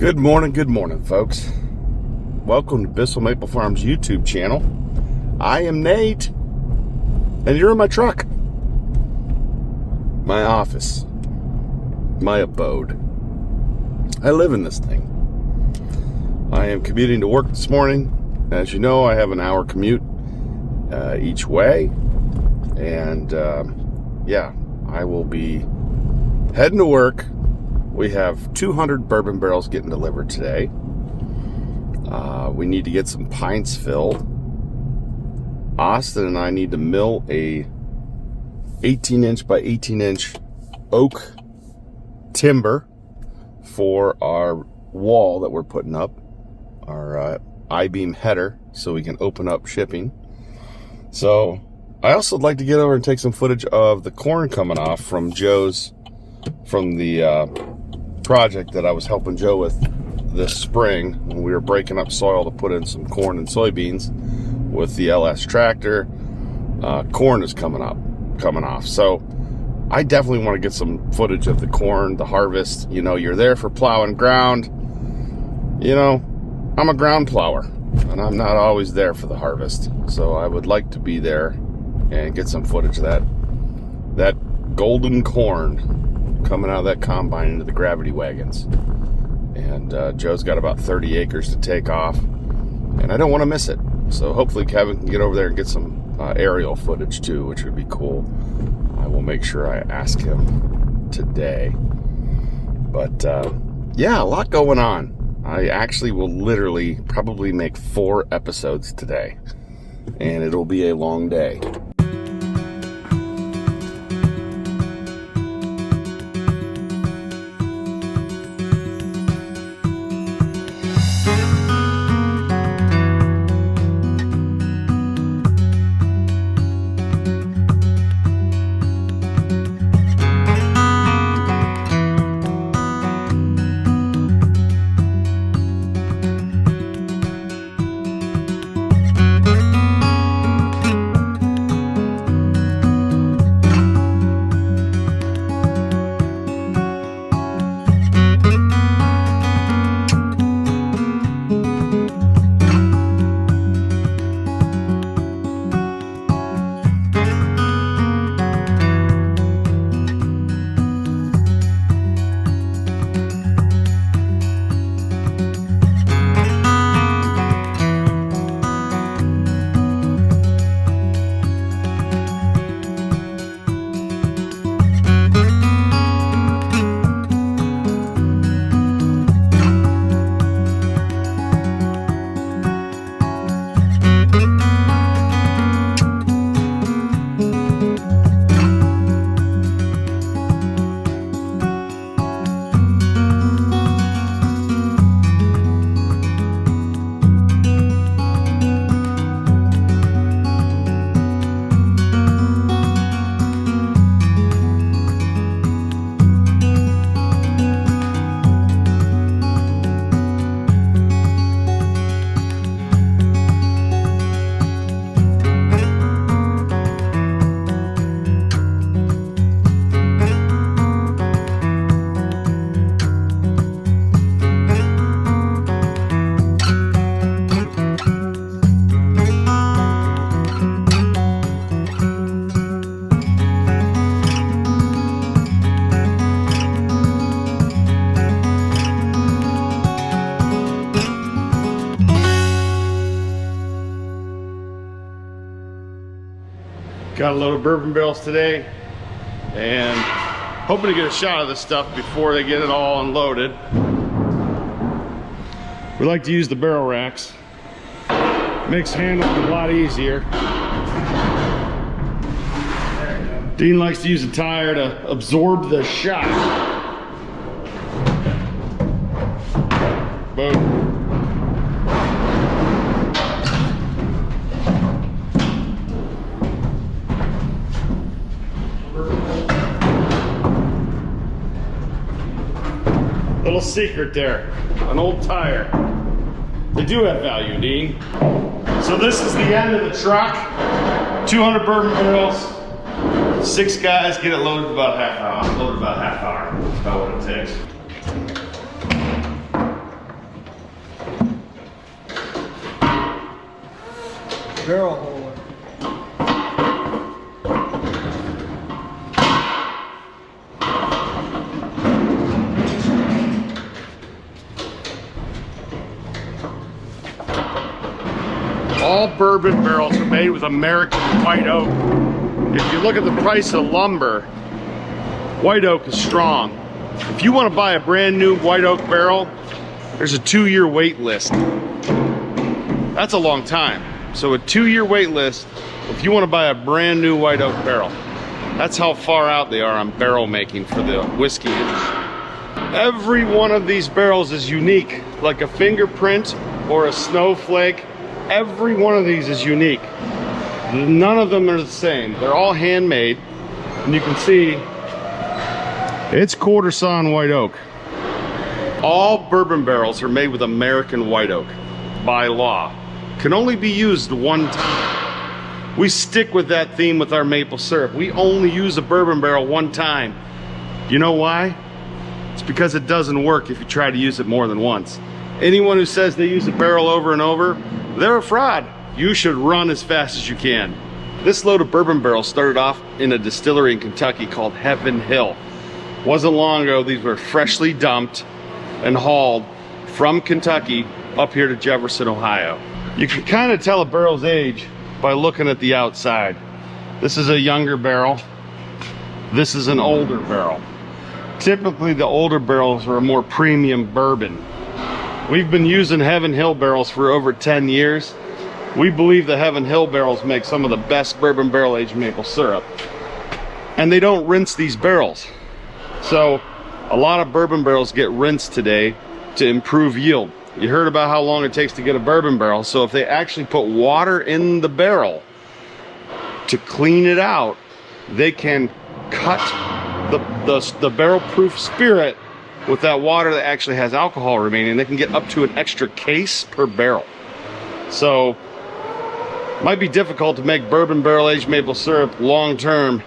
Good morning, folks. Welcome to Bissell Maple Farms YouTube channel. I am Nate, and you're in my truck. My office. My abode. I live in this thing. I am commuting to work this morning. As you know, I have an hour commute each way. And, I will be heading to work. We have 200 bourbon barrels getting delivered today. We need to get some pints filled. Austin and I need to mill a 18-inch by 18-inch oak timber for our wall that we're putting up, our I-beam header, so we can open up shipping. So I also would like to get over and take some footage of the corn coming off from the project that I was helping Joe with this spring when we were breaking up soil to put in some corn and soybeans with the LS tractor. Corn is coming off. So I definitely want to get some footage of the corn, the harvest. You know, you're there for plowing ground. You know, I'm a ground plower and I'm not always there for the harvest. So I would like to be there and get some footage of that golden corn coming out of that combine into the gravity wagons. And Joe's got about 30 acres to take off, and I don't want to miss it. So hopefully Kevin can get over there and get some aerial footage too, which would be cool. I will make sure I ask him today. But a lot going on. I actually will literally probably make 4 episodes today, and it'll be a long day. Got a load of bourbon barrels today, and hoping to get a shot of this stuff before they get it all unloaded. We like to use the barrel racks. Makes handling a lot easier. Dean likes to use a tire to absorb the shock. Boom. Little secret there, an old tire. They do have value, Dean. So this is the end of the truck. 200 bourbon barrels. 6 guys get it loaded about half hour. That's about what it takes. barrel holder. All bourbon barrels are made with American white oak. If you look at the price of lumber, white oak is strong. If you want to buy a brand new white oak barrel, there's a 2-year wait list. That's a long time. So a 2-year wait list if you want to buy a brand new white oak barrel. That's how far out they are on barrel making for the whiskey industry. Every one of these barrels is unique, like a fingerprint or a snowflake. Every one of these is unique. None of them are the same. They're all handmade, and you can see it's quarter sawn white oak. All bourbon barrels are made with American white oak by law. Can only be used one time. We stick with that theme with our maple syrup. We only use a bourbon barrel one time. You know why? It's because it doesn't work if you try to use it more than once. Anyone who says they use a barrel over and over, they're a fraud. You should run as fast as you can. This load of bourbon barrels started off in a distillery in Kentucky called Heaven Hill. Wasn't long ago, these were freshly dumped and hauled from Kentucky up here to Jefferson, Ohio. You can kind of tell a barrel's age by looking at the outside. This is a younger barrel. This is an older barrel. Typically, the older barrels are a more premium bourbon. We've been using Heaven Hill barrels for over 10 years. We believe the Heaven Hill barrels make some of the best bourbon barrel aged maple syrup. And they don't rinse these barrels. So a lot of bourbon barrels get rinsed today to improve yield. You heard about how long it takes to get a bourbon barrel. So if they actually put water in the barrel to clean it out, they can cut the barrel proof spirit with that water that actually has alcohol remaining. They can get up to an extra case per barrel. So might be difficult to make bourbon barrel aged maple syrup long term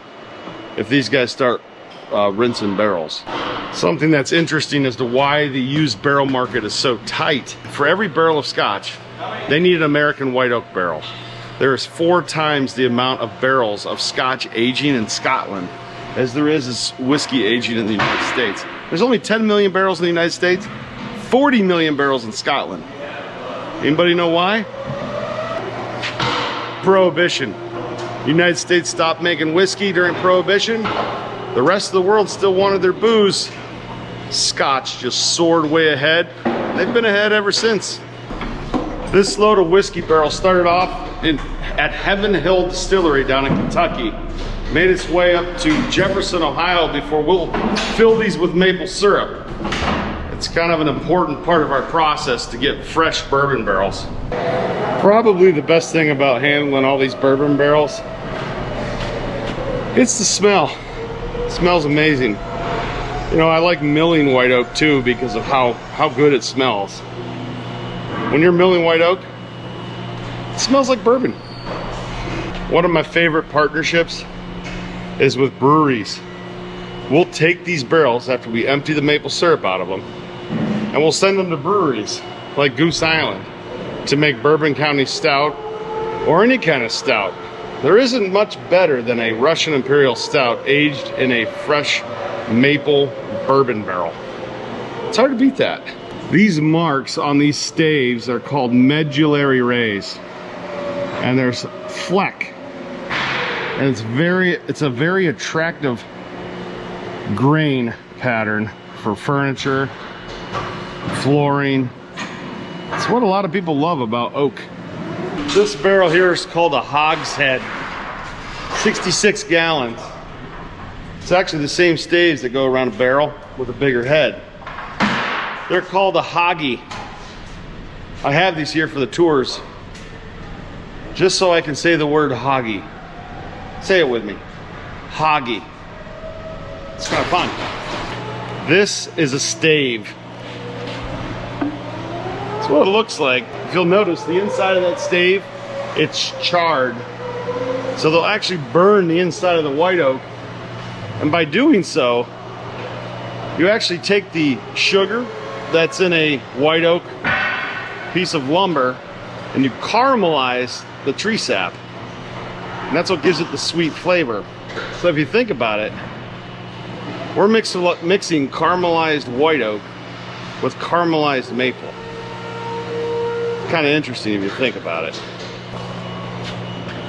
if these guys start rinsing barrels. Something that's interesting as to why the used barrel market is so tight. For every barrel of scotch, they need an American white oak barrel. There's 4 times the amount of barrels of scotch aging in Scotland as there is whiskey aging in the United States. There's only 10 million barrels in the United States, 40 million barrels in Scotland. Anybody know why? Prohibition. The United States stopped making whiskey during Prohibition. The rest of the world still wanted their booze. Scotch just soared way ahead. They've been ahead ever since. This load of whiskey barrels started off at Heaven Hill Distillery down in Kentucky. Made its way up to Jefferson, Ohio before we'll fill these with maple syrup. It's kind of an important part of our process to get fresh bourbon barrels. Probably the best thing about handling all these bourbon barrels, it's the smell. It smells amazing. You know, I like milling white oak too because of how good it smells. When you're milling white oak, it smells like bourbon. One of my favorite partnerships is with breweries. We'll take these barrels after we empty the maple syrup out of them, and we'll send them to breweries like Goose Island to make Bourbon County Stout or any kind of stout. There isn't much better than a Russian Imperial Stout aged in a fresh maple bourbon barrel. It's hard to beat that. These marks on these staves are called medullary rays, and there's fleck. And it's a very attractive grain pattern for furniture, flooring. It's what a lot of people love about oak. This barrel here is called a hogshead, 66 gallons. It's actually the same staves that go around a barrel with a bigger head. They're called a hoggy. I have these here for the tours, just so I can say the word hoggy. Say it with me. Hoggy. It's kind of fun. This is a stave. That's what it looks like. If you'll notice, the inside of that stave, it's charred. So they'll actually burn the inside of the white oak. And by doing so, you actually take the sugar that's in a white oak piece of lumber and you caramelize the tree sap. And that's what gives it the sweet flavor. So if you think about it, we're mixing caramelized white oak with caramelized maple. Kind of interesting if you think about it.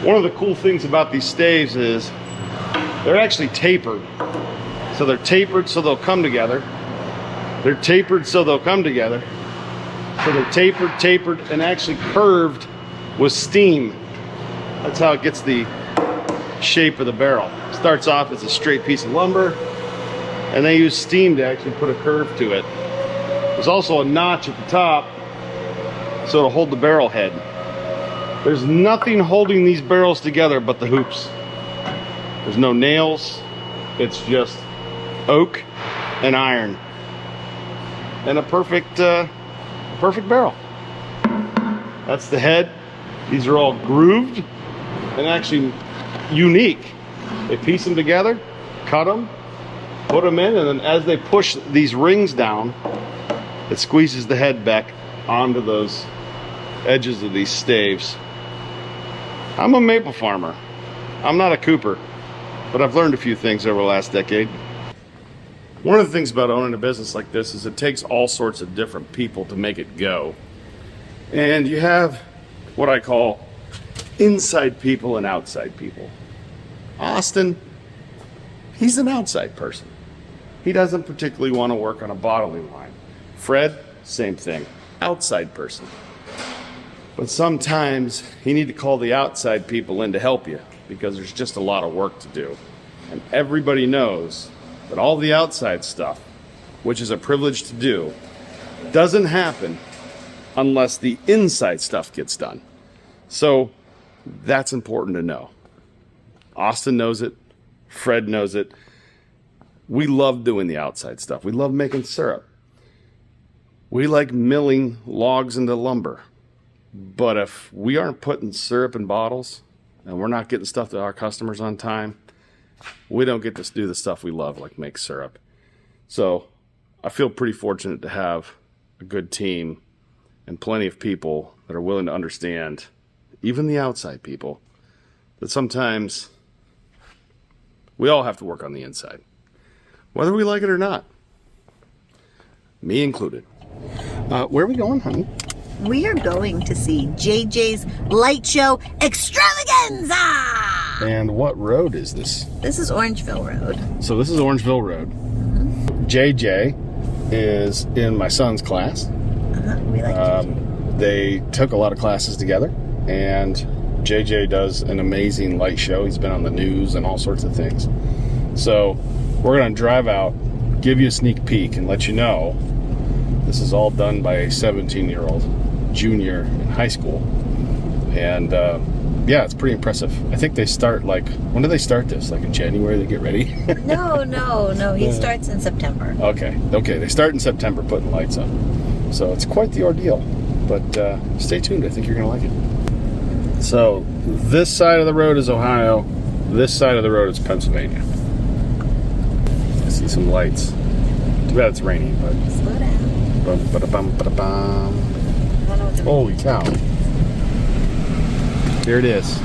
One of the cool things about these staves is they're actually tapered. So they're tapered so they'll come together. They're tapered so they'll come together. So they're tapered, and actually curved with steam. That's how it gets the shape of the barrel. Starts off as a straight piece of lumber, and they use steam to actually put a curve to it. There's also a notch at the top so it'll hold the barrel head. There's nothing holding these barrels together but the hoops. There's no nails. It's just oak and iron. And a perfect barrel. That's the head. These are all grooved and actually unique. They piece them together, cut them, put them in, and then as they push these rings down, it squeezes the head back onto those edges of these staves. I'm a maple farmer. I'm not a cooper, but I've learned a few things over the last decade. One of the things about owning a business like this is it takes all sorts of different people to make it go. And you have what I call inside people and outside people. Austin, he's an outside person. He doesn't particularly want to work on a bottling line. Fred, same thing, outside person. But sometimes you need to call the outside people in to help you because there's just a lot of work to do. And everybody knows that all the outside stuff, which is a privilege to do, doesn't happen unless the inside stuff gets done. So that's important to know. Austin knows it. Fred knows it. We love doing the outside stuff. We love making syrup. We like milling logs into lumber. But if we aren't putting syrup in bottles and we're not getting stuff to our customers on time, we don't get to do the stuff we love, like make syrup. So I feel pretty fortunate to have a good team and plenty of people that are willing to understand, even the outside people, that sometimes we all have to work on the inside, whether we like it or not, me included. Where are we going, honey? We are going to see JJ's Light Show Extravaganza! And what road is this? This is Orangeville Road. So this is Orangeville Road. Mm-hmm. JJ is in my son's class. We like JJ. They took a lot of classes together, and JJ does an amazing light show. He's been on the news and all sorts of things. So we're going to drive out, give you a sneak peek, and let you know this is all done by a 17-year-old junior in high school. And yeah, it's pretty impressive. I think they start when do they start this? Like in January they get ready? No. He starts in September. Okay. They start in September putting lights up. So it's quite the ordeal. But stay tuned. I think you're going to like it. So this side of the road is Ohio. This side of the road is Pennsylvania. I see some lights. Too bad it's raining, but Slow down. Holy cow. Here it is.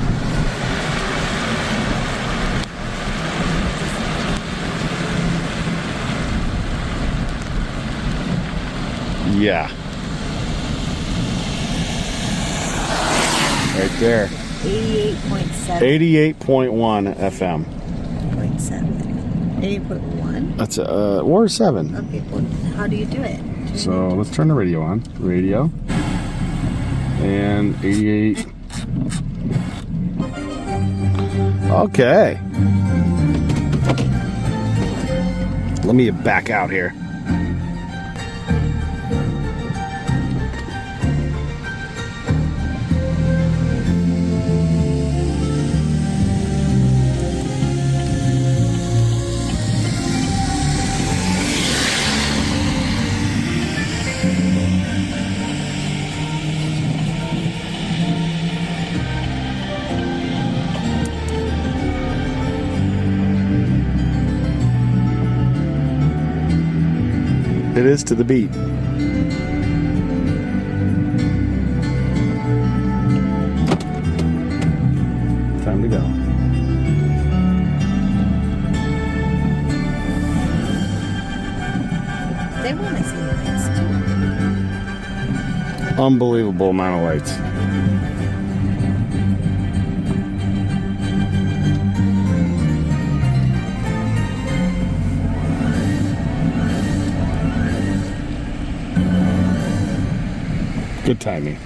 Yeah. Right there. 88.7. 88.1 FM. 0.7. 80.1? That's or 7. Okay, well, how do you do it? So let's turn the radio on. Radio. And 88. Okay. Let me back out here. It is to the beat. Unbelievable amount of lights. Good timing.